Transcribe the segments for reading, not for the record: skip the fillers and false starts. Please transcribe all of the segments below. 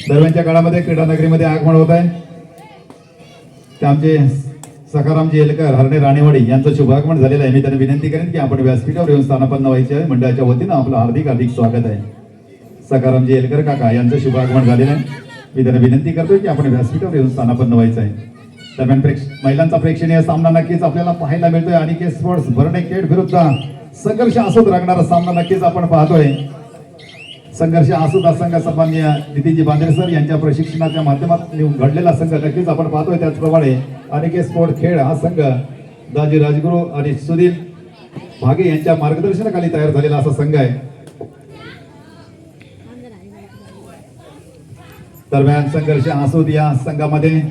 दरम्यानच्या काळामध्ये क्रीडा नगरीमध्ये आगमन होत आहे ते आमचे सखारामजी येलकर हरणे राणेवाडी यांचं शुभागमन झालेलं आहे. मी त्यांना विनंती करेन की आपण व्यासपीठावर येऊन स्थानापन्न व्हायचे आहे. मंडळाच्या वतीनं आपलं हार्दिक स्वागत आहे. सखारामजी येलकर काका यांचं शुभागमन झालेलं आहे. मी त्यांना विनंती करतोय की आपण व्यासपीठावर येऊन स्थानापन्न व्हायचं आहे. दरम्यान महिलांचा प्रेक्षणीय सामना नक्कीच आपल्याला पाहायला मिळतोय. अनिकेत स्पोर्ट्स भरणे खेड विरुद्ध संघर्ष असोत रंगणारा सामना नक्कीच आपण पाहतोय. संघर्ष असोत संघ सन्माननीय नितीनजी बांदेरे सर यांच्या प्रशिक्षणाच्या माध्यमातून घडलेला संघ नक्कीच आपण पाहतोय. त्याचप्रमाणे अनिकेत स्पोर्ट खेळ हा संघ दाजी राजगुरू आणि सुनील भागे यांच्या मार्गदर्शनाखाली तयार झालेला असा संघ आहे. दरम्यान संघर्ष असोत या संघामध्ये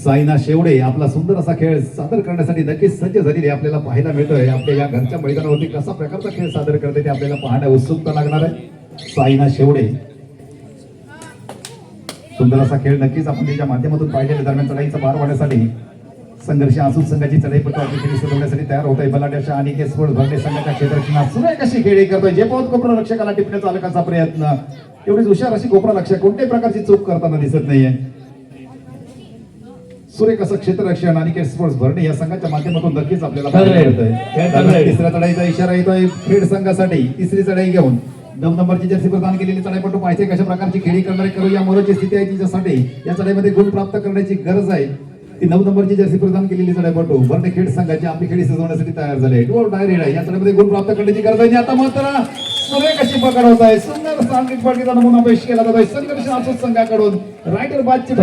साईना शेवडे आपला सुंदर असा खेळ सादर करण्यासाठी नक्कीच सज्ज झालेली आपल्याला पाहायला मिळतोय. आपल्या या घरच्या मैदानावरती कसा प्रकारचा खेळ सादर करते ते आपल्याला पाहण्या उत्सुकता लागणार आहे. साईना शेवडे सुंदर असा खेळ नक्कीच आपण त्याच्या माध्यमातून पाहिलेल्या. दरम्यान चढाईचा भार वाढण्यासाठी संघर्ष असू संघाची चढाईपटू आपली खेळी सजवण्यासाठी तयार होत आहे. बलाढ्याच्या अनिकेत स्पोर्ट्स भरणे संघाच्या क्षेत्ररक्षणात सुरेख अशी खेळी करतोय. जे पोहोच गोप्र रक्षकाला टिपण्या चालकाचा प्रयत्न एवढीच हुशार अशी गोप्र रक्षक कोणत्याही प्रकारची चूक करताना दिसत नाहीये. सुरेख असं क्षेत्ररक्षण अनिकेत स्पोर्ट्स भरणे या संघाच्या माध्यमातून नक्कीच आपल्याला तिसऱ्या चढाईचा इशारा येतोय खेड संघासाठी. तिसरी चढाई घेऊन 9 नंबरची जर्सी प्रदान केलेली चढाईपटू पाहिजे कशा प्रकारची खेळी करणारे करू या मोराची स्थिती आहे तिच्यासाठी. या चढाईमध्ये गुण प्राप्त करण्याची गरज आहे. ती 9 नंबरची जर्सी प्रदान केलेली चढाईपटू भरणे खेड संघाची आपली खेळी सजवण्यासाठी तयार झाले. डोर डायरेक्ट आहे. या चढाईमध्ये गुण प्राप्त करण्याची गरज आहे. आता मात्र सुरेख अशी पकड होत आहे. सुंदर सांघिक पडकीचा नमुना पेश केला जातोय संघर्ष असोत संघाकडून. रायटर बादची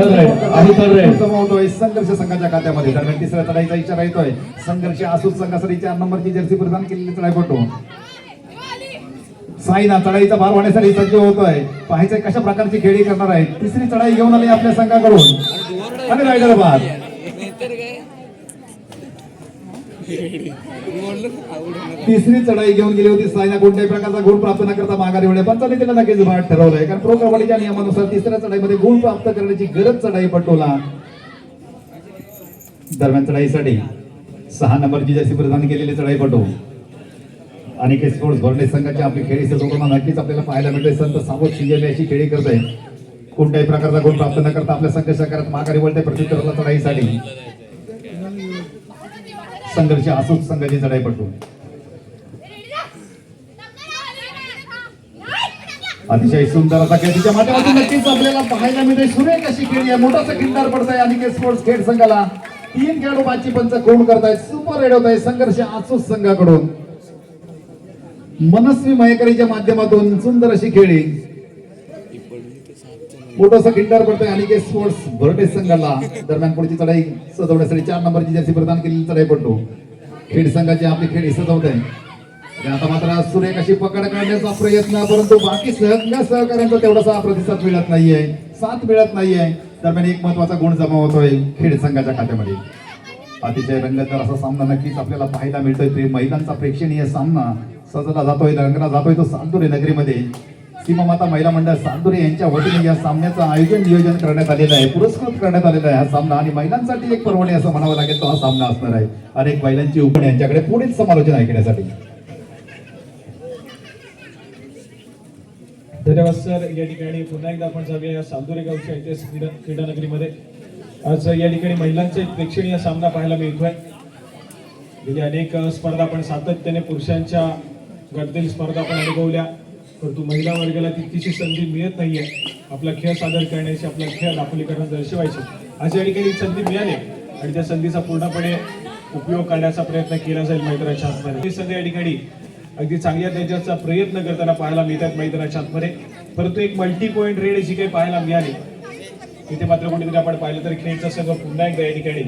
होतोय संघर्ष संघाच्या खात्यामध्ये. दरम्यान तिसऱ्या चढाईचा इशारा येतोय. संघर्ष असोत संघासाठी 4 नंबरची जर्सी प्रदान केलेली चढाईपटू साईना चढाईचा भार वाढण्यासाठी सज्ज होतोय. पाहायचंय कशा प्रकारची खेळी करणार आहे. तिसरी चढाई घेऊन आली आपल्या संघाकडून आणि रायडर बाद. तिसरी चढाई घेऊन गेली होती साईना. कोणत्याही प्रकारचा गुण प्राप्त न करता माघारी वळले. पंचायतीला नक्कीच भाग ठरवलंय कारण प्रो कबड्डीच्या नियमानुसार तिसऱ्या चढाईमध्ये गुण प्राप्त करण्याची गरज चढाईपटूला. दरम्यान चढाईसाठी 6 नंबरची जर्सी प्रदान केलेली चढाईपटू अनिकेत स्पोर्ट्स भरणे संघाची आपली खेळी सजवताना नक्कीच आपल्याला पाहायला मिळते. संत सावध शिंजेली अशी खेळी करत आहे. कोणत्याही प्रकारचा गुण प्राप्त न करता आपल्या संघर्ष करत माघारी वळते प्रत्युत्तराला चढाईसाठी. संघर्ष असोत संघाची चढाईपटू अतिशय सुंदर असा खेळ तिच्या माध्यमातून नक्कीच आपल्याला पाहायला मिळते. सुरेख अशी खेळी आहे. मोठासा खिंडार पडताय अनिकेत स्पोर्ट्स खेळ संघाला. 3 खेळाडू 5ची पंच कोण करतायत. सुपर रेड होत आहे संघर्ष असोत संघाकडून. मनस्वी मयकरीच्या माध्यमातून सुंदर अशी खेळी. मोठासा खिंडार पडतोय अनिकेत स्पोर्ट्स भरणे संघाला. दरम्यान पुढची चढाई सजवण्यासाठी 4 नंबरची जर्सी प्रदान केलेली चढाईपटू खेड संघाची आपली खेळी सजवत आहे. आता मात्र सुरेख अशी पकड करण्याचा प्रयत्न परंतु बाकी सहकार्यांचा तेवढासा प्रतिसाद मिळत नाहीये. साथ मिळत नाहीये. दरम्यान एक महत्वाचा गुण जमा होतोय खेड संघाच्या खात्यामध्ये. अतिशय रंगतदार असा सामना नक्कीच आपल्याला पाहायला मिळतोय. महिलांचा प्रेक्षणीय सामना सजवला जातोय रंगला जातोय तो सांदुरे नगरीमध्ये. सीमामाता महिला मंडळ सांदुरे यांच्या वतीने या सामन्याचं आयोजन नियोजन करण्यात आलेलं आहे. पुरस्कृत करण्यात आलेला आहे हा सामना आणि महिलांसाठी एक पर्वणी असं म्हणावं लागेल तो हा सामना असणार आहे. अनेक महिलांची उघड यांच्याकडे पुढील समालोचन ऐकण्यासाठी. धन्यवाद सर. या ठिकाणी पुन्हा एकदा आपण जाऊया या सांदुरे गावच्या ऐतिहासिक क्रीडा नगरीमध्ये. आज या ठिकाणी महिलांचा एक प्रेक्षणीय सामना पाहायला मिळतोय. गेली अनेक स्पर्धा आपण सातत्याने पुरुषांच्या गटतील स्पर्धा आपण अनुभवल्या परंतु महिला वर्गाला तितकीशी संधी मिळत नाहीये आपला खेळ सादर करण्याची, आपला खेळ दाखवलीकरण दर्शवायची. आज या ठिकाणी संधी मिळाली आणि त्या संधीचा पूर्णपणे उपयोग करण्याचा प्रयत्न केला जाईल मैदानाच्या आतमध्ये. संधी या ठिकाणी अगदी चांगल्या दर्जाचा प्रयत्न करताना पाहायला मिळतात मैदानाच्या आतमध्ये. परंतु एक मल्टी पॉइंट रेड जी काही पाहायला मिळाली तिथे मात्र कुठेतरी आपण पाहिलं तर खेळचा संघ पुन्हा एकदा या ठिकाणी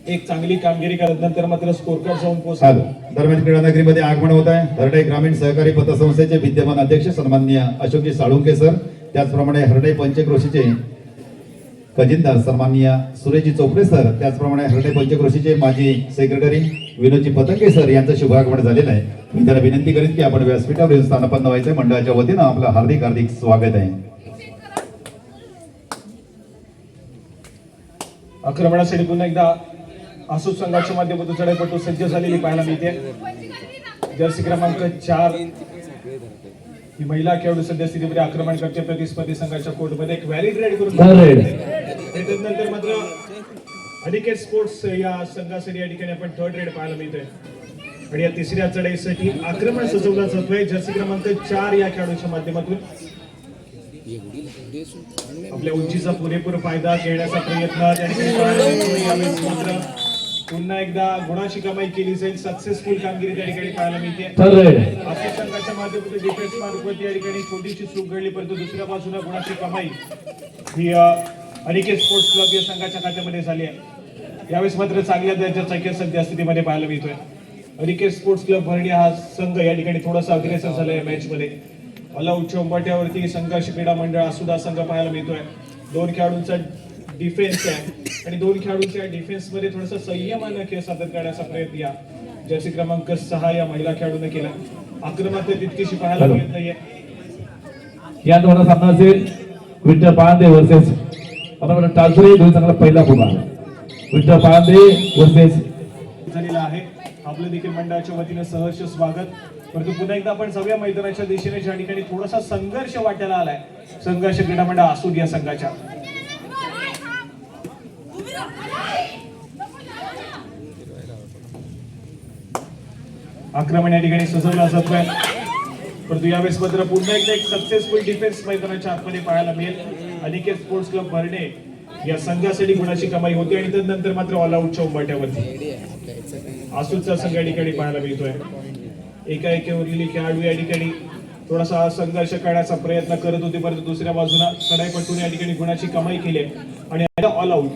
एक चांगली कामगिरी करत नंतर मात्र स्कोर कार्ड जाऊन पोहोचला. दरम्यान क्रीडा नगरीमध्ये आगमन होत आहे. हरडे ग्रामीण सहकारी पतसंस्थेचे विद्यमान अध्यक्ष सन्माननीय अशोकजी साळुंके सर, त्याचप्रमाणे हरडे पंचक्रोशीचे खजिनदार सन्माननीय सुरेशजी चोपडे सर, त्याचप्रमाणे हरडे पंचक्रोशीचे माजी सेक्रेटरी विनोदजी पतंगे सर यांचं शुभागमन झालेलं आहे. मी त्याला विनंती करेन की आपण व्यासपीठावर येऊन स्थानापन्न व्हायचं. मंडळाच्या वतीनं आपलं हार्दिक हार्दिक स्वागत आहे. आक्रमणासाठी पुन्हा एकदा आसूस संघाच्या माध्यमातून चढाईपटू सज्ज झालेली पाहायला मिळते. जर्सी क्रमांक 4 ही महिला खेळाडू सध्या स्थितीमध्ये आक्रमण करते प्रतिस्पर्धी संघाच्या कोर्टमध्ये एक व्हॅलिड रेड करून त्यानंतर मात्र अनिकेत स्पोर्ट्स या संघासाठी या ठिकाणी आपण थर्ड रेड पाहायला मिळतोय. आणि या तिसऱ्या चढाईसाठी आक्रमण सजवला जातोय जर्सी क्रमांक 4 या खेळाडूच्या माध्यमातून. आपल्या उंचीचा पुरेपूर फायदा घेण्याचा प्रयत्न त्या ठिकाणी यावेळेस मात्र पुन्हा एकदा गुणाची कमाई केली जाईल. सक्सेसफुल कामगिरी त्या ठिकाणी पाहायला मिळते. आसूस संघाच्या माध्यमातून डिफेन्स मार्कवरती या ठिकाणी छोटीशी चूक घडली, परंतु दुसऱ्या बाजूला गुणाची कमाई ही अनिकेत स्पोर्ट्स क्लब या संघाच्या खात्यामध्ये झाली आहे. यावेळेस मात्र चांगल्या दर्जाच्या सध्या स्थितीमध्ये पाहायला मिळतोय. अनिकेत स्पोर्ट्स क्लब भरणी हा संघ या ठिकाणी थोडासा अग्रेसर झाला या मॅच मध्ये. ऑलआउटच्या उंबरठ्यावरती संघर्ष क्रीडा मंडळ आसुदा संघ पाहायला मिळतोय. 2 खेळाडूंचा डिफेन्स आहे आणि 2 खेळाडूंच्या डिफेन्स मध्ये थोडासा संयमानं खेळ सादर करण्याचा प्रयत्न या जर्सी क्रमांक 6 या महिला खेळाडूने केला. आक्रमकता तितकीशी पाहायला मिळत नाहीये. या दोन सामना असेल विठ्ठल पांदे वर्सेस आपण टाकरे. दोन चांगला पहिला पुकार विठ्ठल पांदे वर्सेस झालेला आहे. आपलं देखील मंडळाच्या वतीने सहर्ष स्वागत. परंतु पुन्हा एकदा आपण सगळ्या मैदानाच्या दिशेने ज्या ठिकाणी थोडासा संघर्ष वाटायला आलाय संघर्ष क्रीडा मंडळ आसूद या संघाच्या. आक्रमण या ठिकाणी सजवला जातोय, परंतु यावेळेस मात्र पुन्हा एकदा एक सक्सेसफुल डिफेन्स मैदानाच्या आतमध्ये पाहायला मिळेल. अनिकेत स्पोर्ट्स क्लब भरणे या संघासाठी गुणाची कमाई होती आणि त्यानंतर मात्र ऑल आउटच्या उंबरठ्यावरती आसूदचा संघ या ठिकाणी पाहायला मिळतोय. एकाएकी उरलेली खेळाडू या ठिकाणी थोडासा संघर्ष करण्याचा प्रयत्न करत होते, परंतु दुसऱ्या बाजूला चढाईपटून या ठिकाणी गुणाची कमाई केली आणि ऑल आउट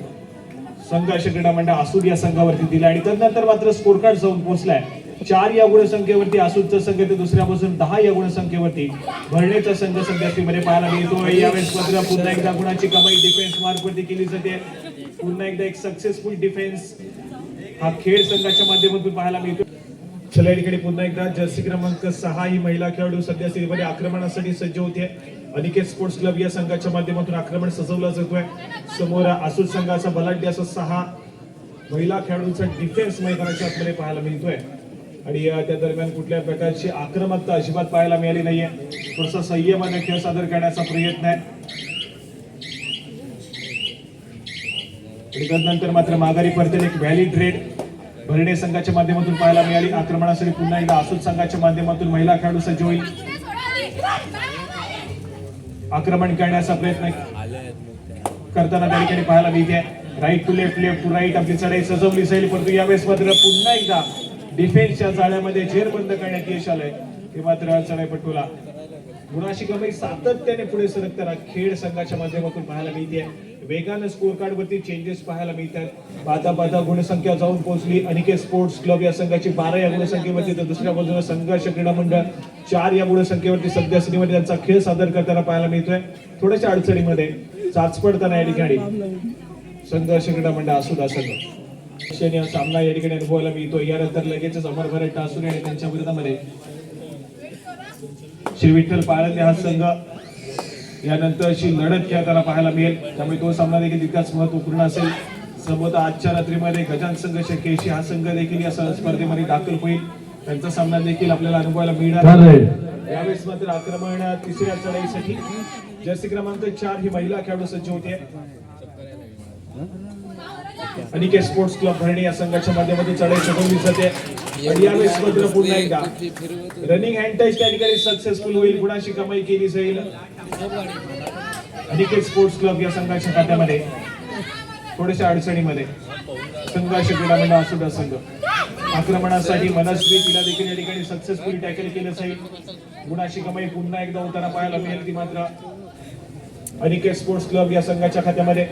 संघर्ष क्रीडा मंडळ आसूद या संघावरती दिला. आणि त्यानंतर मात्र स्कोर कार्ड जाऊन पोहोचलाय 4 या गुणसंख्येवरती आसूदचा संघ, तर दुसऱ्या बाजून 10 या गुणसंख्येवरती भरण्याचा संघ सध्यामध्ये पाहायला मिळतो. यावेळेस मात्र पुन्हा एकदा गुणाची कमाई डिफेन्स मार्कवरती केली जाते. पुन्हा एकदा एक सक्सेसफुल डिफेन्स हा खेळ संघाच्या माध्यमातून पाहायला मिळतो. चला या ठिकाणी पुन्हा एकदा जर्सी क्रमांक 6 ही महिला खेळाडू सध्या स्थितीमध्ये आक्रमणासाठी सज्ज होते. अनिकेत स्पोर्ट्स क्लब या संघाच्या माध्यमातून आक्रमण सजवलं जातोय. समोर आसूद संघाचा बलाढ्य असा 6 महिला खेळाडूंचा डिफेन्स मैदानाच्या आतमध्ये पाहायला मिळतोय आणि त्या दरम्यान कुठल्या प्रकारची आक्रमकता अजिबात पाहायला मिळाली नाहीये. थोडासा संयमाने खेळ सादर करण्याचा प्रयत्न आहे आणि त्यानंतर मात्र माघारी परतेल एक व्हॅलिड रेड भरणे संघाच्या माध्यमातून पाहायला मिळाली. आक्रमणासाठी पुन्हा एकदा आसूद संघाच्या माध्यमातून महिला खेळाडू सज्ज होईल. आक्रमण करण्याचा प्रयत्न करताना त्या ठिकाणी पाहायला मिळते. Right to left, left to right आपली चढाई सजवली जाईल, परंतु यावेळेस मात्र पुन्हा एकदा डिफेन्सच्या जाळ्यामध्ये झेर बंद करण्यात यश आलंय. हे मात्र चढाईपटूला गुणाची कमाई सातत्याने पुढे सरकताना खेळ संघाच्या माध्यमातून पाहायला मिळते. वेगानं स्कोर कार्ड वरती चेंजेस पाहायला मिळतात. पाहता गुणसंख्या जाऊन पोहोचली अनिकेत स्पोर्ट्स क्लब या संघाची 12 या गुणसंख्येवरती, तर दुसऱ्या बाजूला संघर्ष क्रीडा मंडळ 4 या गुणसंख्येवरती सध्या स्थितीमध्ये त्यांचा खेळ सादर करताना पाहायला मिळतोय. थोड्याशा अडचणीमध्ये चाचपडताना या ठिकाणी संघर्ष क्रीडा मंडळ आसूद संघ सामना या ठिकाणी अनुभवायला मिळतो. यानंतर लगेचच अमर भरत टासुरे आणि त्यांच्या विरोधामध्ये श्री विठ्ठल पाळंदे हा संघ यानंतरची लढत खेळताना पाहायला मिळेल, त्यामुळे तो सामना देखील तितकाच महत्वपूर्ण असेल. समोर आजच्या रात्रीमध्ये गजान संघ केशी हा संघ देखील या स्पर्धेमध्ये दाखल होईल. त्यांचा सामना देखील आपल्याला अनुभवायला मिळणार. यावेळेस मात्र आक्रमण तिसऱ्या चढाईसाठी जर्सी क्रमांक 4 ही महिला खेळाडू सज्ज होते. अनिकेत स्पोर्ट्स क्लब भरणी या संघाच्या माध्यमातून चढाई सजवली जाते आणि यावेळेस मात्र पुन्हा एकदा रनिंग हँड टच त्या ठिकाणी सक्सेसफुल होईल. गुणाची कमाई केली जाईल अनिकेत स्पोर्ट्स क्लब या संघाच्या खात्यामध्ये. थोड्याशा अडचणीमध्ये संघर्ष क्रीडा मंडळ आसूद संघ आक्रमणासाठी मनस्वी तिला देखील या ठिकाणी सक्सेसफुली टॅकल केलं जाईल. गुणाची कमाई पुन्हा एकदा होताना पाहायला मिळेल, ती मात्र अनिकेत स्पोर्ट्स क्लब या संघाच्या खात्यामध्ये.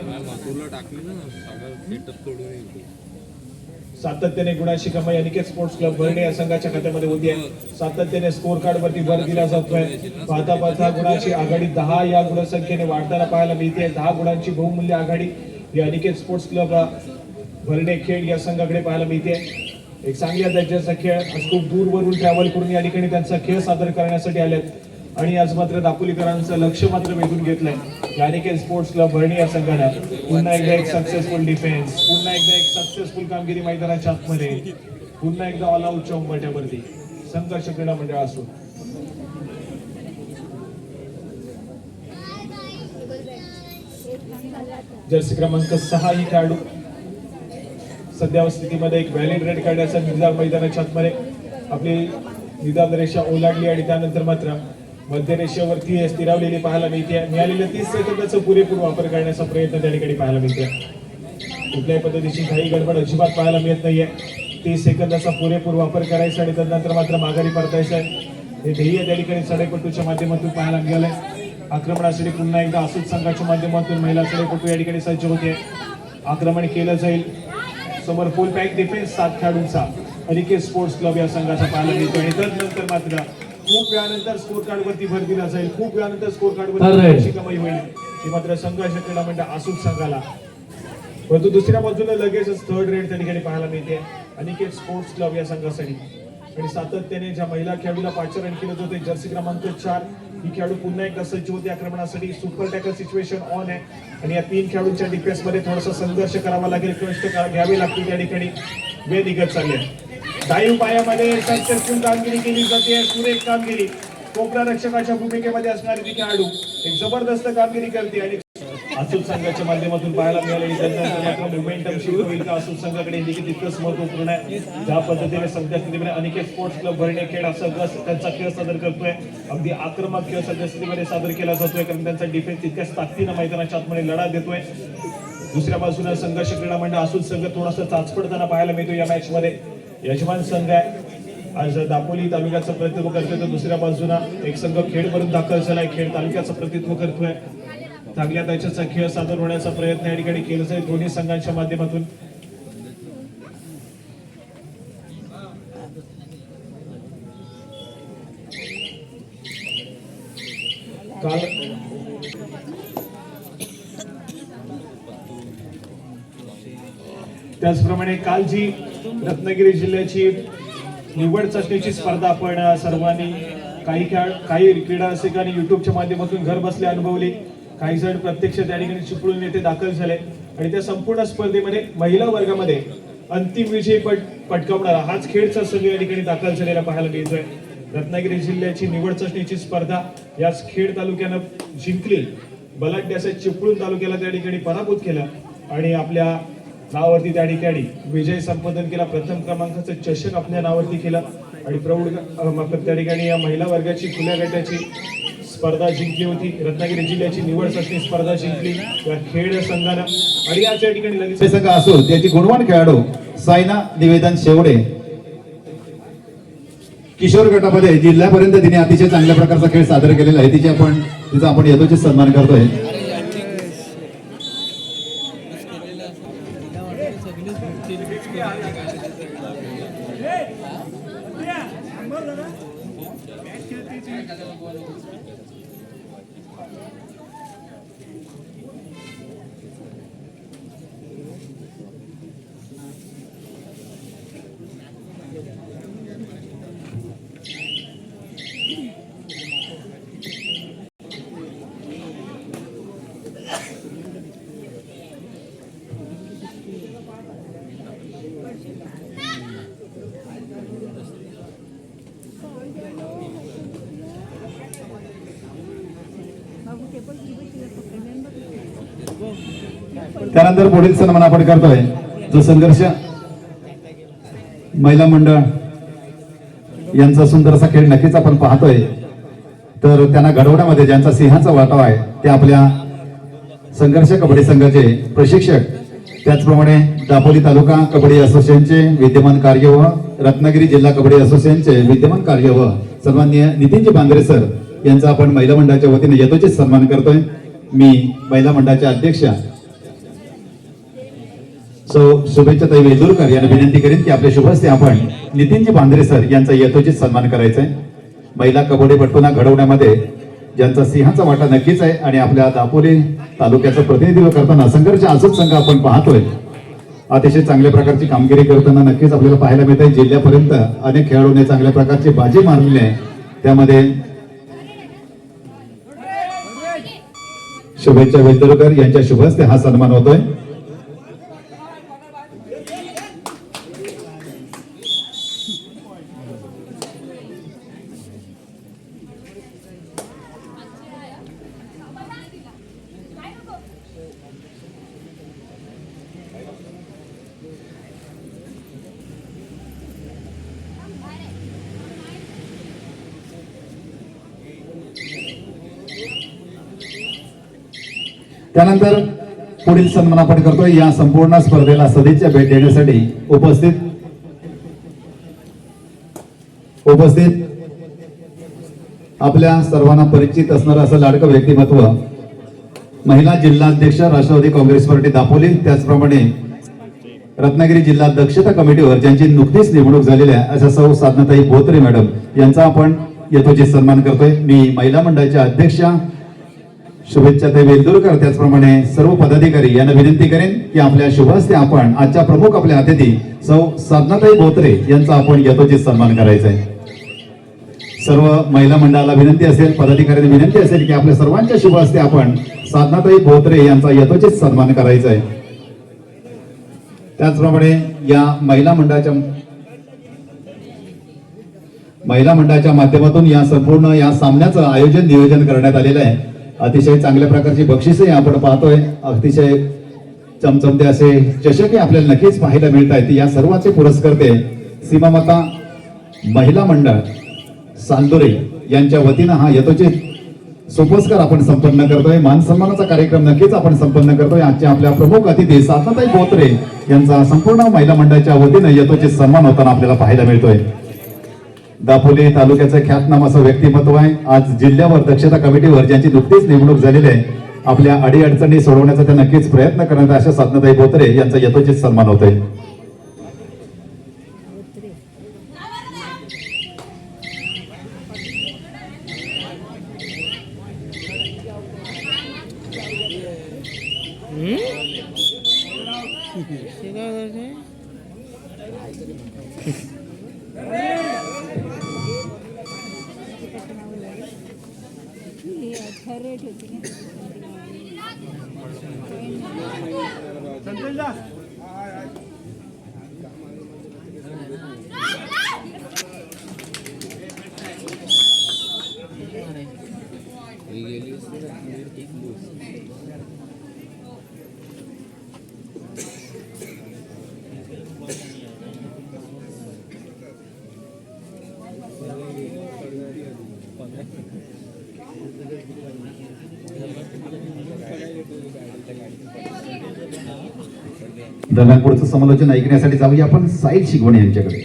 सातत्याने गुणाची कमाई अनिकेत स्पोर्ट्स क्लब भरणे या संघाच्या खात्यामध्ये होती आहे. सातत्याने स्कोर कार्ड वरती भर दिला जातोय. पाहता पाहता गुणाची आघाडी 10 या गुणसंख्येने वाढताना पाहायला मिळते. 10 गुणांची बहुमूल्य आघाडी ही अनिकेत स्पोर्ट्स क्लब भरणे खेळ या संघाकडे पाहायला मिळते. एक चांगल्या दर्जाचा खेळ आज खूप दूरवरून ट्रॅव्हल करून या ठिकाणी त्यांचा खेळ सादर करण्यासाठी आलेत आणि आज मात्र दापोलीकरांचं लक्ष मात्र वेधून घेतलंय. अनिकेत स्पोर्ट्स क्लब भरणी या संघाला पुन्हा एकदा एक सक्सेसफुल डिफेन्स, पुन्हा एकदा एक सक्सेसफुल कामगिरी मैदानाच्या आतमध्ये, पुन्हा एकदा ऑल आउटच्या उंबरठ्यावरती संघर्ष क्रीडा मंडळ असून जर्सी क्रमांक 6 ही खेळाडू सध्या स्थितीमध्ये एक व्हॅलिड रेड काढण्याचा निर्धार मैदानाच्या आतमध्ये आपली निदान रेषा ओलांडली आणि त्यानंतर मात्र मध्य रेषेवरती स्थिरावलेली पाहायला मिळते. मिळालेल्या 30 सेकंदाचा पुरेपूर वापर करण्याचा प्रयत्न त्या ठिकाणी पाहायला मिळते. कुठल्याही पद्धतीची घाई गडबड अजिबात पाहायला मिळत नाहीये. 30 सेकंदाचा पुरेपूर वापर करायचा आणि त्यानंतर मात्र माघारी परतायचं आहे. हे ध्येय त्या ठिकाणी सडेपट्टूच्या माध्यमातून पाहायला मिळालंय. आक्रमणासाठी पुन्हा एकदा असूच संघाच्या माध्यमातून महिला सडेपट्टू या ठिकाणी सज्ज होते. आक्रमण केलं जाईल. समोर फुल पॅक डिफेन्स 7 खेळाडूंचा अनिकेत स्पोर्ट्स क्लब या संघाचा पाहायला मिळतो आणि त्यानंतर मात्र खूप वेळानंतर स्कोर कार्ड वरती भर दिला जाईल. खूप वेळानंतर स्कोर कार्ड वरती कमाई होईल ही मात्र संघर्ष क्रीडा मंडळ असूच संघाला. परंतु दुसऱ्या बाजूला लगेचच थर्ड रेड त्या ठिकाणी पाहायला मिळते अनिकेत स्पोर्ट्स क्लब या संघासाठी आणि सातत्याने ज्या महिला खेळाडूला पाचारण केलं जाते जर्सी क्रमांक 4 ही खेळाडू पुन्हा एकदा सज्ज होते आक्रमणासाठी. सुपर टॅकल सिच्युएशन ऑन आहे आणि या 3 खेळाडूंच्या डिफेन्स मध्ये थोडासा संघर्ष करावा लागेल, कष्ट घ्यावे लागतील. त्या ठिकाणी वेळ निघत चालले. डाईव्ह पायामध्ये सक्सेसफुल कामगिरी केली जाते. सुरेख कामगिरी. कोपरा रक्षकाच्या भूमिकेमध्ये असणारी ती खेळाडू एक जबरदस्त कामगिरी करते आणि असूच संघाच्या माध्यमातून पाहायला मिळाले. त्यानंतर मात्र मोमेंटम शिफ्ट होईल का असूच संघाकडे देखील तितकंच महत्वपूर्ण आहे. ज्या पद्धतीने सध्या स्थितीमध्ये अनिकेत स्पोर्ट्स क्लब भरणे खेळ असं त्यांचा खेळ सादर करतोय. अगदी आक्रमक खेळ सध्या स्थितीमध्ये सादर केला जातोय कारण त्यांचा डिफेन्स तितक्याच ताकदीनं मैदानाच्या आतमध्ये लढा देतोय. दुसऱ्या बाजूला संघर्ष क्रीडा मंडळ असूच संघ थोडासा चाचपडताना पाहायला मिळतो या मॅच मध्ये. यजमान संघ आहे आज दापोली तालुक्याचं प्रतिनिधित्व करतोय तर दुसऱ्या बाजूला एक संघ खेड भरून दाखल झालाय. खेड तालुक्याचं प्रतिनिधित्व करतोय. चांगल्या दर्जाचा खेळ सादर होण्याचा प्रयत्न या ठिकाणी केला जाईल दोन्ही संघांच्या माध्यमातून. काल त्याचप्रमाणे काल जी रत्नागिरी जिल्ह्याची निवड चाचणीची स्पर्धा आपण सर्वांनी काही क्रीडा रसिकांनी युट्यूबच्या माध्यमातून घर बसल्या अनुभवली. काही जण प्रत्यक्ष त्या ठिकाणी चिपळूण येथे दाखल झाले आणि त्या संपूर्ण स्पर्धेमध्ये महिला वर्गामध्ये अंतिम विजय पटकावणारा हाच खेळचा संघ या ठिकाणी दाखल झालेला पाहायला मिळतोय. रत्नागिरी जिल्ह्याची निवड चाचणीची स्पर्धा याच खेड तालुक्यानं जिंकली. बलाढ्याच्या चिपळूण तालुक्याला त्या ठिकाणी पराभूत केला आणि आपल्या नावावरती त्या ठिकाणी विजय संपादन केला. प्रथम क्रमांकाचं चषक आपल्या नावावरती केला आणि प्रौढ त्या ठिकाणी या महिला वर्गाची खुल्या गटाची स्पर्धा जिंकली होती. रत्नागिरी जिल्ह्याची निवड चाचणी स्पर्धा जिंकली या खेड संघानं आणि याच या ठिकाणी लगेच संघ असो त्याची गुणवान खेळाडू सायना निवेदन शेवडे किशोर गटामध्ये जिल्ह्यापर्यंत तिने अतिशय चांगल्या प्रकारचा खेळ सादर केलेला आहे. तिचा आपण यथोचित सन्मान करतोय. त्यानंतर पुढील सन्मान आपण करतोय जो संघर्ष महिला मंडळ यांचा सुंदरसा खेळ नक्कीच आपण पाहतोय. तर त्यांना घडवण्यामध्ये ज्यांचा सिंहाचा वाटा आहे ते आपल्या संघर्ष कबड्डी संघाचे प्रशिक्षक, त्याचप्रमाणे दापोली तालुका कबड्डी असोसिएशनचे विद्यमान कार्य व रत्नागिरी जिल्हा कबड्डी असोसिएशनचे विद्यमान कार्य व सन्माननीय नितीनजी बांगरे सर यांचा आपण महिला मंडळाच्या वतीने यथोचित सन्मान करतोय. मी महिला मंडळाच्या अध्यक्षा शुभेच्छा ताई वेलदुरकर यांना विनंती करेन की आपल्या शुभ हस्ते आपण नितीनजी बांद्रे सर यांचा यथोचित सन्मान करायचा आहे. महिला कबड्डीपटूंना घडवण्यामध्ये ज्यांचा सिंहाचा वाटा नक्कीच आहे आणि आपल्या दापोली तालुक्याचं प्रतिनिधित्व करताना संघर्ष अचूक संघ आपण पाहतोय. अतिशय चांगल्या प्रकारची कामगिरी करताना नक्कीच आपल्याला पाहायला मिळत आहे. जिल्ह्यापर्यंत अनेक खेळाडूंनी चांगल्या प्रकारची बाजी मारलेली आहे. त्यामध्ये शुभेच्छा वेलदुरकर यांच्या शुभ हस्ते हा सन्मान होतोय. त्यानंतर पुढील सन्मान आपण करतोय. या संपूर्ण स्पर्धेला सदिच्छा भेट देण्यासाठी उपस्थित आपल्या सर्वांना परिचित असणारं असं लाडकं व्यक्तिमत्व, महिला जिल्हाध्यक्ष राष्ट्रवादी काँग्रेस पार्टी दापोली, त्याचप्रमाणे रत्नागिरी जिल्हा दक्षता कमिटीवर ज्यांची नुकतीच नेमणूक झालेली आहे अशा सौ साधनाताई बोत्रे मॅडम यांचा आपण यथोचित सन्मान करतोय. मी महिला मंडळाच्या अध्यक्षा शुभेच्छा ताई वेलदुरकर त्याचप्रमाणे सर्व पदाधिकारी यांना विनंती करेन की आपल्या शुभ हस्ते आपण आजच्या प्रमुख आपल्या अतिथी सौ साधनाताई बोत्रे यांचा आपण यथोचित सन्मान करायचा आहे. सर्व महिला मंडळाला विनंती असेल, पदाधिकाऱ्यांना विनंती असेल की आपल्या सर्वांच्या शुभ हस्ते आपण साधनाताई बोत्रे यांचा यथोचित सन्मान करायचा आहे. त्याचप्रमाणे या महिला मंडळाच्या माध्यमातून या संपूर्ण या सामन्याचं आयोजन नियोजन करण्यात आलेलं आहे. अतिशय चांगल्या प्रकारची बक्षिसे आपण पाहतोय. अतिशय चमचमते असे चषकही आपल्याला नक्कीच पाहायला मिळत आहेत. या सर्वांचे पुरस्कर्ते सीमामाता महिला मंडळ सांदोरे यांच्या वतीनं हा यथोचित सुपुरस्कार आपण संपन्न करतोय. मान सन्मानाचा कार्यक्रम नक्कीच आपण संपन्न करतोय. आजच्या आपल्या प्रमुख अतिथी साधनाताई बोत्रे यांचा संपूर्ण महिला मंडळाच्या वतीनं यथोचित सन्मान होताना आपल्याला पाहायला मिळतोय. दापोली तालुक्याचं ख्यातनाम असं व्यक्तिमत्व आहे. आज जिल्ह्यावर दक्षता कमिटीवर ज्यांची नुकतीच नेमणूक झालेली आहे, आपल्या अडीअडचणी सोडवण्याचा त्या नक्कीच प्रयत्न करण्यात अशा साधनाताई बोत्रे यांचा यथोचित सन्मान होतोय. दरम्यान पुढचं समालोचन ऐकण्यासाठी जाऊया आपण साईड शिकवणे यांच्याकडे.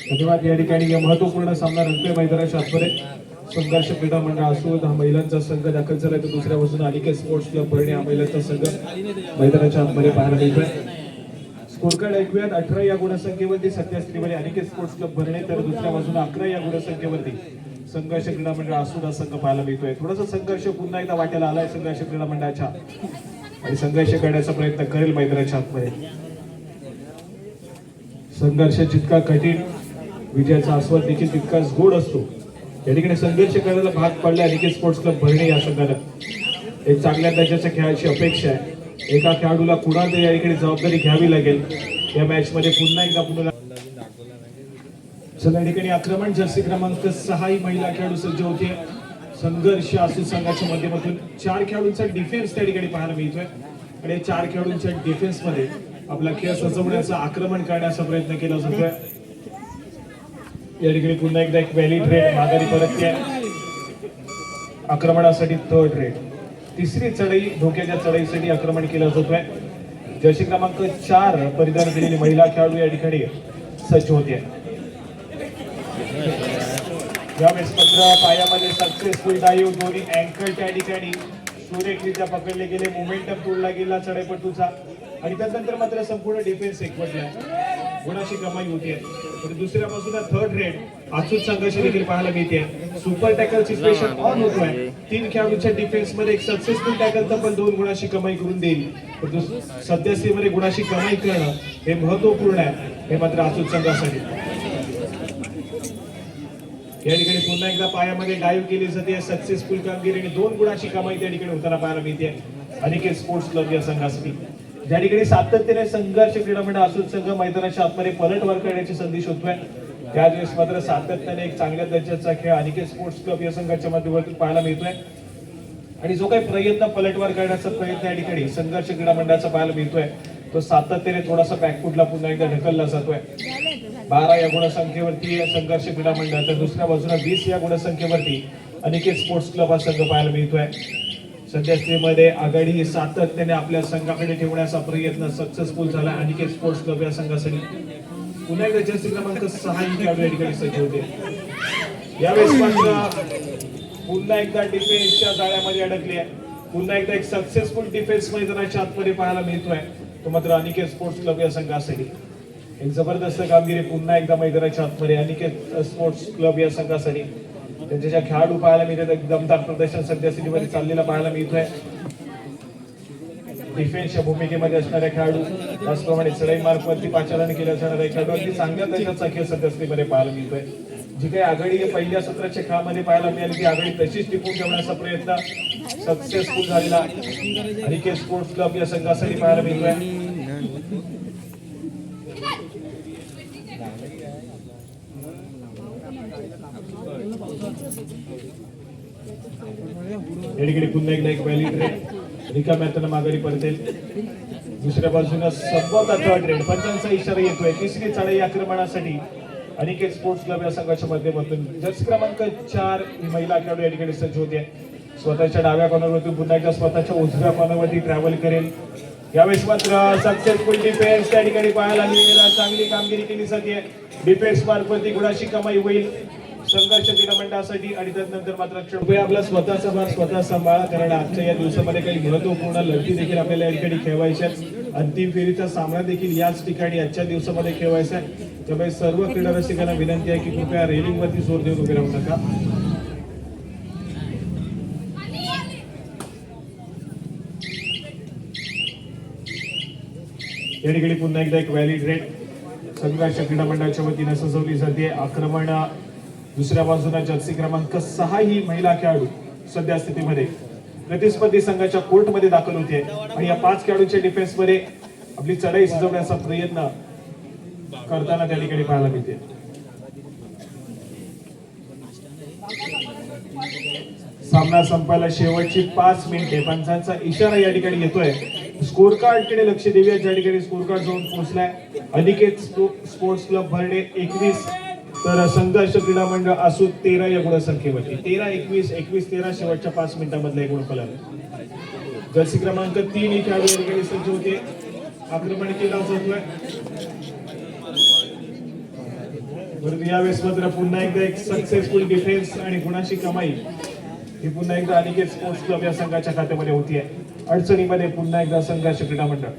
धन्यवाद. या ठिकाणी महत्वपूर्ण सामना रंगतोय मैदानाच्या आतमध्ये. संघर्ष क्रीडा मंडळ असो, हा महिलांचा संघ दाखल झालाय, तर दुसऱ्या बाजूला अनिकेत स्पोर्ट्स क्लब भरणे हा महिलांचा संघ मैदानाच्या आतमध्ये पाहायला मिळतोय. स्कोर कार्ड ऐकूयात. 18 या गुणसंख्येवरती सत्यास्त्रीमध्ये अनिकेत स्पोर्ट्स क्लब भरणे, तर दुसऱ्या बाजूला 11 या गुणसंख्येवरती संघर्ष क्रीडा मंडळ असो हा संघ पाहायला मिळतोय. थोडासा संघर्ष पुन्हा एकदा वाट्याला आलाय संघर्ष क्रीडा मंडळाच्या, आणि संघर्ष करण्याचा प्रयत्न करेल मैदानाच्या आतमध्ये. संघर्ष जितका कठीण, विजयाचा आस्वाद देखील तितकाच गोड असतो. या ठिकाणी संघर्ष करायला भाग पडले अनिकेत स्पोर्ट्स क्लब भरणे या संघाला. एक चांगल्या दर्जाच्या खेळाची अपेक्षा आहे. एका खेळाडूला कुणाला या ठिकाणी जबाबदारी घ्यावी लागेल या मॅच मध्ये पुन्हा एकदा या ठिकाणी आक्रमण जर्सी क्रमांक 6 ही महिला खेळाडू सज्ज होते. संघर्ष असू संघाच्या माध्यमातून 4 खेळाडूंचा डिफेन्स त्या ठिकाणी पाहायला मिळतोय, आणि 4 खेळाडूंच्या डिफेन्स मध्ये आपला खेळ सजवण्याचा, आक्रमण करण्याचा प्रयत्न केला जातोय. या ठिकाणी पुन्हा एकदा एक व्हॅलिड रेड माघारी परतते. आक्रमणासाठी 3rd रेड, 3री चढाई, धोक्याच्या चढाईसाठी आक्रमण केलं जातोय. जर्सी क्रमांक 4 परिधान केलेली महिला खेळाडू या ठिकाणी सज्ज होते. या मॅच पायामध्ये सक्सेसफुल डाईव्ह, दोन्ही अँकर त्या ठिकाणी सुरेखरित्या पकडले गेले, मोमेंटम तोडला गेला चढाईपटूचा आणि त्यानंतर मात्र संपूर्ण डिफेन्स एकवटला, गुणाची कमाई होतीये. तर दुसऱ्या बाजूला थर्ड रेड अचूक संघर्ष देखील पाहायला मिळते. सुपर टॅकल सिच्युएशन ऑन होतोय. 3 खेळाडूंच्या डिफेन्स मध्ये एक सक्सेसफुल टॅकल तर पण 2 गुणाची कमाई करून देईल. तर सद्यस्थितीमध्ये गुणाची कमाई करणं हे महत्वपूर्ण आहे, हे मात्र अचूक संघासाठी. या ठिकाणी पुन्हा एकदा पायामध्ये डाईव्ह केली जाते, सक्सेसफुल कामगिरी आणि 2 गुणाची कमाई त्या ठिकाणी होताना पाहायला मिळते अनिकेत स्पोर्ट्स क्लब या संघासाठी. ज्या ठिकाणी सातत्याने संघर्ष क्रीडा मंडळ असून संघ मैदानाच्या आतमध्ये पलटवार करण्याची संधी शोधतोय, त्यावेळेस मात्र सातत्याने एक चांगल्या दर्जाचा खेळ अनिकेत स्पोर्ट्स क्लब या संघाच्या माध्यमातून पाहायला मिळतोय. आणि जो काही प्रयत्न पलटवार करण्याचा प्रयत्न या ठिकाणी संघर्ष क्रीडा मंडळाचा पाहायला मिळतोय, तो सातत्याने थोडासा बॅकफुटला पुन्हा एकदा ढकलला जातोय. 12 या गुणसंख्येवरती संघर्ष क्रीडा मंडळ, तर दुसऱ्या बाजूला 20 या गुणसंख्येवरती अनिकेत स्पोर्ट्स क्लब हा संघ पाहायला मिळतोय. सध्यास्थितीमध्ये आघाडी ही सातत्याने आपल्या संघाकडे ठेवण्याचा प्रयत्न सक्सेसफुल झाला अनिकेत स्पोर्ट्स क्लब या संघासाठी. पुन्हा एकदा जर्सी क्रमांक 6 ही खेळाडू या ठिकाणी सज्ज होते. यावेळेस मात्र पुन्हा एकदा डिफेन्सच्या जाळ्यामध्ये अडकली आहे. पुन्हा एकदा एक सक्सेसफुल डिफेन्स मैदानाच्या आतमध्ये पाहायला मिळतोय, तो मात्र अनिकेत स्पोर्ट्स क्लब या संघासाठी. एक जबरदस्त कामगिरी पुन्हा एकदा मैदानाच्या आतमध्ये अनिकेत स्पोर्ट्स क्लब या संघासाठी. त्यांच्या ज्या खेळाडू पाहायला मिळतात, एक दमदार प्रदर्शन सध्यास्थितीमध्ये चाललेला पाहायला मिळतोय. डिफेन्सच्या भूमिकेमध्ये असणारे खेळाडू, त्याचप्रमाणे चढाई मार्फत पाचारण केल्या जाणारे खेळाडू अगदी चांगल्या दर्जाचा खेळ सध्यास्थितीमध्ये पाहायला मिळतोय. जी काही आघाडी पहिल्या सत्राच्या खेळामध्ये पाहायला मिळाली, ती आघाडी तशीच टिकून ठेवण्याचा प्रयत्न सक्सेसफुल झालेला अनिकेत स्पोर्ट्स क्लब या संघासाठी पाहायला मिळतोय. या ठिकाणी पुन्हा एकदा एक व्हॅलिड रेड रिकाम्यातून माघारी पडते. दुसऱ्या बाजूला संभवतः थर्ड रेड, पंचांचा इशारा येतोय. तिसरी चढाई आक्रमणासाठी अनिकेत स्पोर्ट्स क्लब या संघाच्या माध्यमातून. जर्सी क्रमांक 4 ही महिला खेळाडू या ठिकाणी सज्ज होते. स्वतःच्या डाव्या कॉर्नरवरती पुन्हा एकदा स्वतःच्या उजव्या कॉर्नरवरती ट्रॅव्हल करेल. यावेळेस मात्र सक्सेसफुल डिफेन्स त्या ठिकाणी पाहायला मिळेल. चांगली कामगिरी केली जाते. डिफेन्स मार्फत गुणाची कमाई होईल संघर्ष क्रीडा मंडळासाठी. आणि त्यानंतर मात्र कृपया आपला स्वतःचा भार स्वतः सांभाळा, कारण आजच्या या दिवसामध्ये काही महत्वपूर्ण लढती देखील आपल्याला या ठिकाणी खेळवायच्या. अंतिम फेरीचा सामना देखील याच ठिकाणी आजच्या दिवसामध्ये खेळवायचा आहे. त्यामुळे सर्व क्रीडा रसिकांना विनंती आहे की कृपया रेलिंग वरती जोर देऊन उभे राहू नका. या ठिकाणी पुन्हा एकदा एक व्हॅलिड रेड संघर्ष क्रीडा मंडळाच्या वतीने सजवली जाते. आक्रमण दुसऱ्या बाजूला जर्सी क्रमांक 6 ही महिला खेळाडू सध्या स्थितीमध्ये प्रतिस्पर्धी संघाच्या कोर्टमध्ये दाखल होते आणि या 5 खेळाडूंच्या डिफेन्स मध्ये आपली चढाई सजवण्याचा प्रयत्न करताना त्या ठिकाणी पाहायला मिळते. सामना संपायला शेवटची 5 मिनिटे. पंचांचा इशारा या ठिकाणी येतोय. स्कोर कार्ड कडे लक्ष देऊया. ज्या ठिकाणी स्कोर कार्ड जाऊन पोहोचलाय अनिकेत स्पोर्ट्स क्लब भरडे 21, तर संघर्ष क्रीडा मंडळ असू 13 या गुणसंख्येवरती. 13-21-21-13 शेवटच्या 5 मिनिटांमधला एकूण फलक. जर्सी क्रमांक 3 ही खेळाडू या ठिकाणी सज्ज होते. आक्रमण केला जातोय. यावेळेस मात्र पुन्हा एकदा एक सक्सेसफुल डिफेन्स आणि गुणाची कमाई ही पुन्हा एकदा अनिकेत स्पोर्ट्स क्लब या संघाच्या खात्यामध्ये होतीये. अडचणीमध्ये पुन्हा एकदा संघर्ष क्रीडा मंडळ.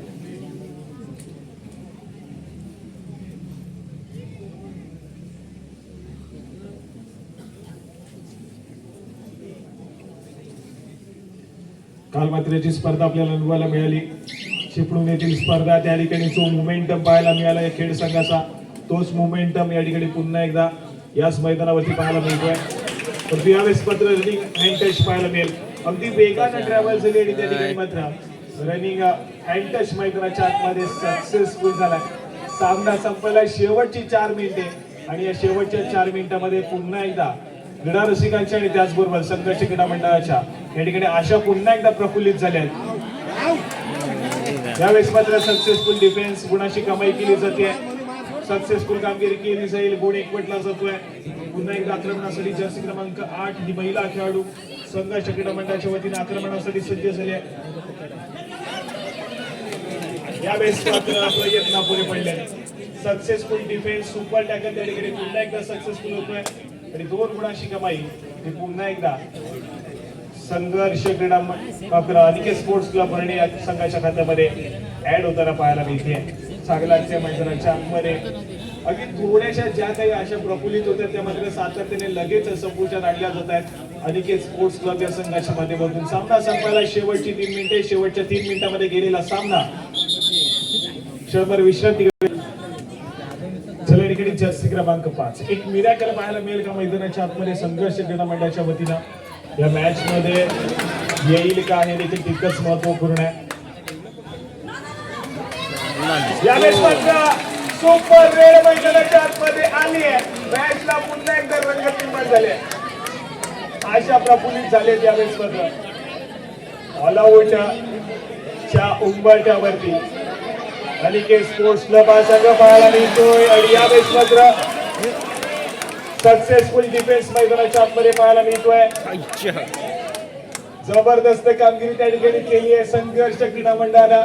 काल मात्र जी स्पर्धा आपल्याला अनुभवायला मिळाली, चिपळूण येथील स्पर्धा, त्या ठिकाणी जो मोमेंटम पाहायला मिळाला या खेळ संघाचा, तोच मोमेंटम या ठिकाणी पुन्हा एकदा याच मैदानावरती पाहायला मिळतोय. परंतु यावेळेस मात्र रनिंग हँड टच पाहायला मिळेल. अगदी वेगाने ट्रॅव्हल झाली आणि त्या ठिकाणी मात्र रनिंग हँड टच मैदानाच्या आतमध्ये सक्सेसफुल झाला. सामना संपला शेवटची 4 मिनिटे आणि या शेवटच्या 4 मिनिटांमध्ये पुन्हा एकदा क्रीडा रसिकांच्या आणि त्याचबरोबर संघर्ष क्रीडा मंडळाच्या या ठिकाणी आशा पुन्हा एकदा प्रफुल्लित झाल्या. यावेळेस मात्र सक्सेसफुल डिफेन्स, गुणाची कमाई केली जाते. सक्सेसफुल कामगिरी केली जाईल, गुण एकवटला जातोय. पुन्हा एकदा आक्रमणासाठी जर्सी क्रमांक 8 ही महिला खेळाडू संघर्ष क्रीडा मंडळाच्या वतीने आक्रमणासाठी सज्ज झाले. यावेळेस मात्र प्रयत्न पुढे पडले. सक्सेसफुल डिफेन्स, सुपर टॅकल त्या ठिकाणी पुन्हा एकदा सक्सेसफुल होतोय आणि 2 गुणाची कमाई ही पुन्हा एकदा संघर्ष क्रीडा अनिकेत स्पोर्ट्स क्लब भरणे या संघाच्या खात्यामध्ये ऍड होताना पाहायला मिळते. चांगलाच्या मैदानाच्या आतमध्ये अगदी थोड्याशा ज्या काही अशा प्रफुल्लित होत्या त्या मात्र सातत्याने लगेच संपुष्टात आणल्या जात आहेत अनिकेत स्पोर्ट्स क्लब या संघाच्या माध्यमातून. सामना संपायला शेवटची 3 मिनिटे. शेवटच्या 3 मिनिटांमध्ये गेलेला सामना क्षणभर विश्रांती. चला इकडे जर्सी क्रमांक 5 एक मिराकल पाहायला मिळेल का मैदानाच्या आतमध्ये संघर्ष क्रीडा मंडळाच्या वतीनं या मॅच मध्ये येईल का हे देखील तितकंच महत्वपूर्ण आहे. यावेळेस मात्र सुपर रेड मैदानाच्या आतमध्ये आली आहे. मॅचला पुन्हा एकदा रंगत निर्माण झाले. अशा प्रफुल्लित झाले यावेळेस मात्र ऑलआउटच्या उंबरठ्यावरती अनिकेत स्पोर्ट्स क्लब हा संघ पाहायला मिळतोय. आणि यावेळेस मात्र सक्सेसफुल डिफेन्स मैदानाच्या आतमध्ये पाहायला मिळतोय. जबरदस्त कामगिरी त्या ठिकाणी केली आहे संघर्ष क्रीडा मंडळानं.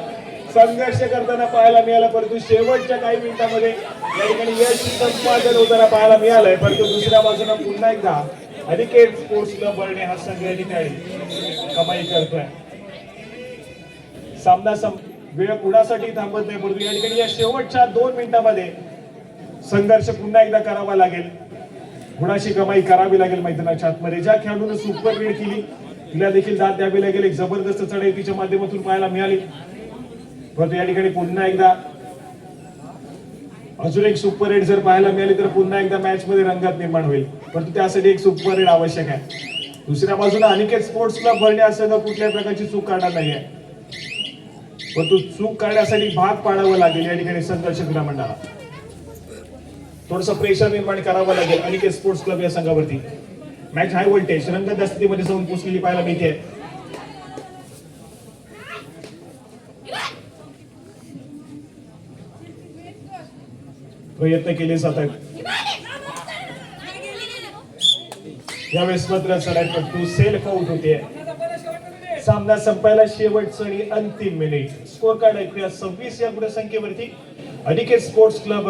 संघर्ष करताना पाहायला मिळाला परंतु शेवटच्या काही मिनिटांमध्ये या ठिकाणी यश संपादन होताना पाहायला मिळालंय. परंतु दुसऱ्या बाजूला पुन्हा एकदा अनिकेत स्पोर्ट्स क्लब भरणे हा संघ या ठिकाणी कमाई करतोय. सामना वेळ कुणासाठी थांबत नाही परंतु या ठिकाणी या शेवटच्या 2 मिनिटांमध्ये संघर्ष पुन्हा एकदा करावा लागेल. गुणाची कमाई करावी लागेल मैदानाच्या आतमध्ये. ज्या खेळाडूने सुपर रेड केली तिला देखील दाद द्यावी लागेल. एक जबरदस्त चढाई तिच्या माध्यमातून पाहायला मिळाली. परंतु या ठिकाणी पुन्हा एकदा अजून एक सुपर रेड जर पाहायला मिळाली तर पुन्हा एकदा मॅच मध्ये रंगत निर्माण होईल. परंतु त्यासाठी एक सुपर रेड आवश्यक आहे. दुसऱ्या बाजूला अनिकेत स्पोर्ट्स क्लब भरणे असं कुठल्याही प्रकारची चूक करणार नाहीये परंतु चूक करण्यासाठी भाग पाडावं लागेल. या ठिकाणी संघर्ष क्रीडा मंडळाला थोडस प्रेशर निर्माण करावं लागेल अनिकेत स्पोर्ट्स क्लब या संघावरती. मॅच हाय व्होल्टेज रंगत स्थितीमध्ये जाऊन पोचलेली पाहायला मिळते. प्रयत्न केले जात आहेत. यावेळेस मात्र सरायपट्टू सेल्फ आउट होते. सामना संपायला शेवटचं आणि अंतिम मिनिट. स्कोर कार्ड ऐकूया 26 या गुणसंख्येवरती अनिकेत स्पोर्ट्स क्लब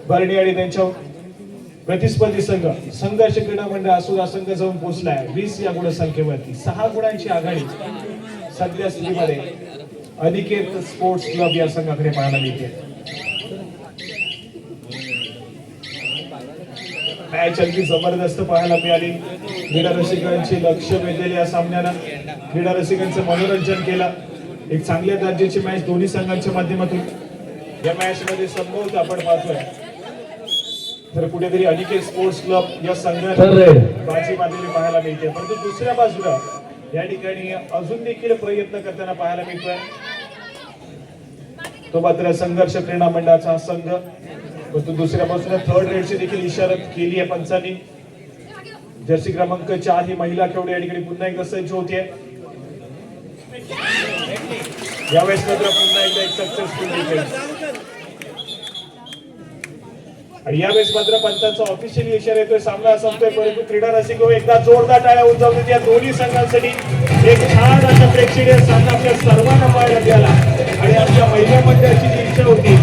भरणे आणि त्यांच्या प्रतिस्पर्धी संघ संघर्ष क्रीडा मंडळ असुरा संघ जाऊन पोहोचलाय 20 या गुणसंख्येवरती. 6 गुणांची आघाडी सध्या स्थितीमध्ये अनिकेत स्पोर्ट्स क्लब या संघाकडे पाहायला मिळते. मॅच अगदी जबरदस्त पाहायला मिळाली. क्रीडा रसिकांचे लक्ष वेधलेले या सामन्यानं क्रीडा रसिकांचं मनोरंजन केलं. एक चांगल्या दर्जाची मॅच दोन्ही संघांच्या माध्यमातून या मॅच मध्ये संभवत आपण पाहतोय. तर कुठेतरी अनिकेत स्पोर्ट्स क्लब या संघाने बाजी बांधलेली पाहायला मिळते. परंतु दुसऱ्या बाजूला या ठिकाणी अजून देखील प्रयत्न करताना पाहायला मिळतोय तो मात्र संघर्ष क्रीडा मंडळाचा संघ. परंतु दुसऱ्या बाजूला थर्ड रेडची देखील इशारत केली आहे पंचांनी. जर्सी क्रमांक 4 ही महिला खेळाडू या ठिकाणी पुन्हा एकदा सज्ज होते. यावेळेस मात्र पुन्हा एकदा एक सक्सेसफुल डिफेन्स. आणि यावेळेस मात्र पंचांचा ऑफिशियली इशारा येतोय सामना संपतोय. परंतु क्रीडा रसिक एकदा जोरदार टाळ्या उंचावतात या दोन्ही संघांसाठी. एक छान अशा प्रेक्षणीय सामना आपल्या सर्वांना पाहायला मिळाला. आणि आमच्या महिला मंडळाची जी इच्छा होती